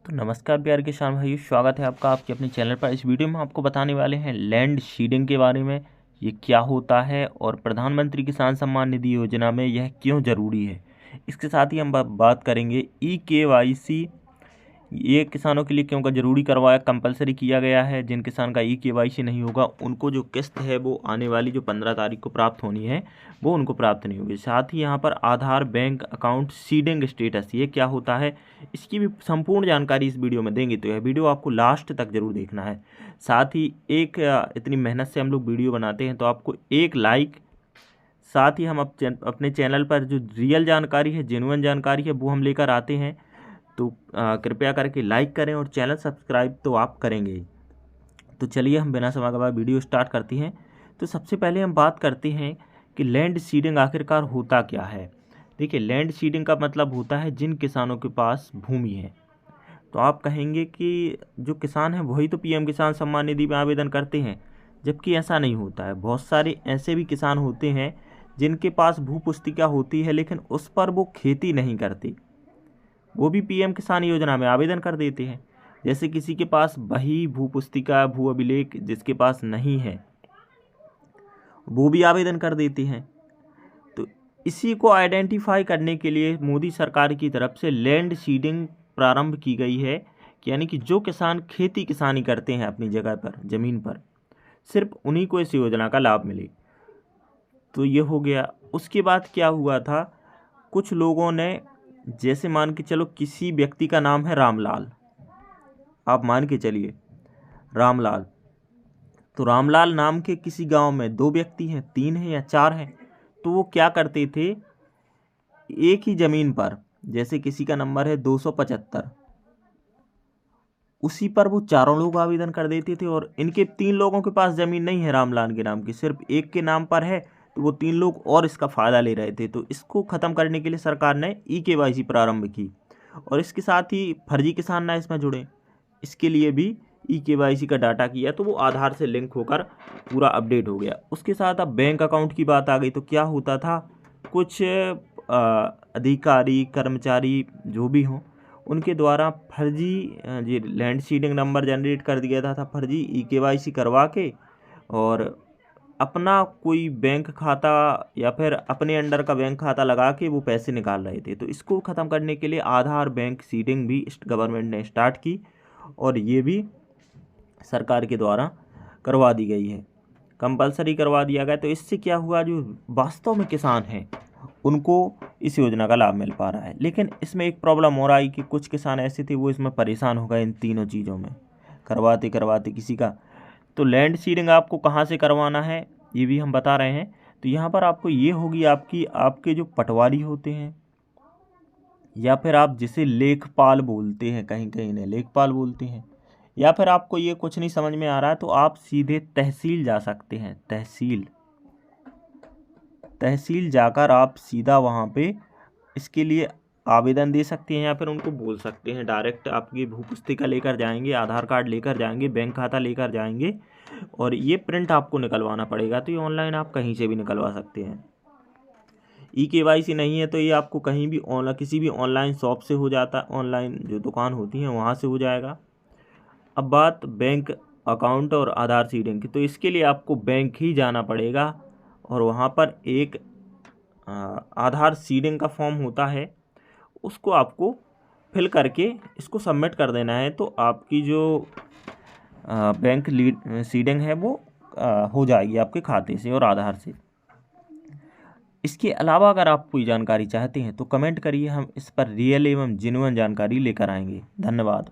तो नमस्कार प्यार के किसान भाइयों, स्वागत है आपका आपके अपने चैनल पर। इस वीडियो में आपको बताने वाले हैं लैंड सीडिंग के बारे में। ये क्या होता है और प्रधानमंत्री किसान सम्मान निधि योजना में यह क्यों ज़रूरी है। इसके साथ ही हम बात करेंगे ई-KYC ये किसानों के लिए क्यों का ज़रूरी करवाया कंपलसरी किया गया है। जिन किसान का ई-KYC नहीं होगा उनको जो किस्त है वो आने वाली जो 15 तारीख को प्राप्त होनी है वो उनको प्राप्त नहीं होगी। साथ ही यहाँ पर आधार बैंक अकाउंट सीडिंग स्टेटस ये क्या होता है, इसकी भी संपूर्ण जानकारी इस वीडियो में देंगे, तो यह वीडियो आपको लास्ट तक जरूर देखना है। साथ ही इतनी मेहनत से हम लोग वीडियो बनाते हैं तो आपको एक लाइक, साथ ही हम अपने चैनल पर जो रियल जानकारी है, जेन्युइन जानकारी है वो हम लेकर आते हैं, तो कृपया करके लाइक करें और चैनल सब्सक्राइब तो आप करेंगे ही। तो चलिए हम बिना समय गवाए वीडियो स्टार्ट करते हैं। तो सबसे पहले हम बात करते हैं कि लैंड सीडिंग आखिरकार होता क्या है। देखिए, लैंड सीडिंग का मतलब होता है जिन किसानों के पास भूमि है। तो आप कहेंगे कि जो किसान है वही तो पीएम किसान सम्मान निधि में आवेदन करते हैं, जबकि ऐसा नहीं होता है। बहुत सारे ऐसे भी किसान होते हैं जिनके पास भू पुस्तिका होती है लेकिन उस पर वो खेती नहीं करते, वो भी पीएम किसान योजना में आवेदन कर देते हैं। जैसे किसी के पास बही भू पुस्तिका भू अभिलेख जिसके पास नहीं है वो भी आवेदन कर देते हैं। तो इसी को आइडेंटिफाई करने के लिए मोदी सरकार की तरफ से लैंड सीडिंग प्रारंभ की गई है, कि यानी कि जो किसान खेती किसानी करते हैं अपनी जगह पर ज़मीन पर, सिर्फ उन्हीं को इस योजना का लाभ मिले। तो ये हो गया। उसके बाद क्या हुआ था, कुछ लोगों ने, जैसे मान के चलो किसी व्यक्ति का नाम है रामलाल, आप मान के चलिए रामलाल, तो रामलाल नाम के किसी गांव में 2 व्यक्ति हैं, 3 हैं या 4 हैं। तो वो क्या करते थे, एक ही ज़मीन पर, जैसे किसी का नंबर है 275, उसी पर वो चारों लोग आवेदन कर देते थे। और इनके 3 लोगों के पास ज़मीन नहीं है रामलाल के नाम की, सिर्फ एक के नाम पर है, तो वो 3 लोग और इसका फ़ायदा ले रहे थे। तो इसको ख़त्म करने के लिए सरकार ने ई-KYC प्रारंभ की, और इसके साथ ही फर्जी किसान ना इसमें जुड़े, इसके लिए भी ई-KYC का डाटा किया, तो वो आधार से लिंक होकर पूरा अपडेट हो गया। उसके साथ अब बैंक अकाउंट की बात आ गई। तो क्या होता था, कुछ अधिकारी कर्मचारी जो भी हों उनके द्वारा फर्जी ये लैंड सीडिंग नंबर जनरेट कर दिया था फर्जी ई-KYC करवा के, और अपना कोई बैंक खाता या फिर अपने अंडर का बैंक खाता लगा के वो पैसे निकाल रहे थे। तो इसको ख़त्म करने के लिए आधार बैंक सीडिंग भी गवर्नमेंट ने स्टार्ट की, और ये भी सरकार के द्वारा करवा दी गई है, कंपलसरी करवा दिया गया। तो इससे क्या हुआ, जो वास्तव में किसान हैं उनको इस योजना का लाभ मिल पा रहा है। लेकिन इसमें एक प्रॉब्लम और आई कि कुछ किसान ऐसे थे वो इसमें परेशान हो गए इन तीनों चीज़ों में करवाते करवाते किसी का। तो लैंड सीडिंग आपको कहाँ से करवाना है ये भी हम बता रहे हैं। तो यहाँ पर आपको ये होगी, आपके जो पटवारी होते हैं, या फिर आप जिसे लेखपाल बोलते हैं, कहीं कहीं ने लेखपाल बोलते हैं, या फिर आपको ये कुछ नहीं समझ में आ रहा है तो आप सीधे तहसील जा सकते हैं। तहसील जाकर आप सीधा वहाँ पे इसके लिए आवेदन दे सकते हैं, या फिर उनको बोल सकते हैं डायरेक्ट आपकी भू पुस्तिका लेकर जाएंगे, आधार कार्ड लेकर जाएंगे, बैंक खाता लेकर जाएंगे, और ये प्रिंट आपको निकलवाना पड़ेगा। तो ये ऑनलाइन आप कहीं से भी निकलवा सकते हैं। ई-KYC नहीं है तो ये आपको कहीं भी ऑनलाइन, किसी भी ऑनलाइन शॉप से हो जाता, ऑनलाइन जो दुकान होती हैं वहाँ से हो जाएगा। अब बात बैंक अकाउंट और आधार सीडिंग की, तो इसके लिए आपको बैंक ही जाना पड़ेगा, और वहाँ पर एक आधार सीडिंग का फॉर्म होता है, उसको आपको फिल करके इसको सबमिट कर देना है। तो आपकी जो बैंक सीडिंग है वो हो जाएगी आपके खाते से और आधार से। इसके अलावा अगर आप कोई जानकारी चाहते हैं तो कमेंट करिए, हम इस पर रियल एवं जेन्युइन जानकारी लेकर आएंगे। धन्यवाद।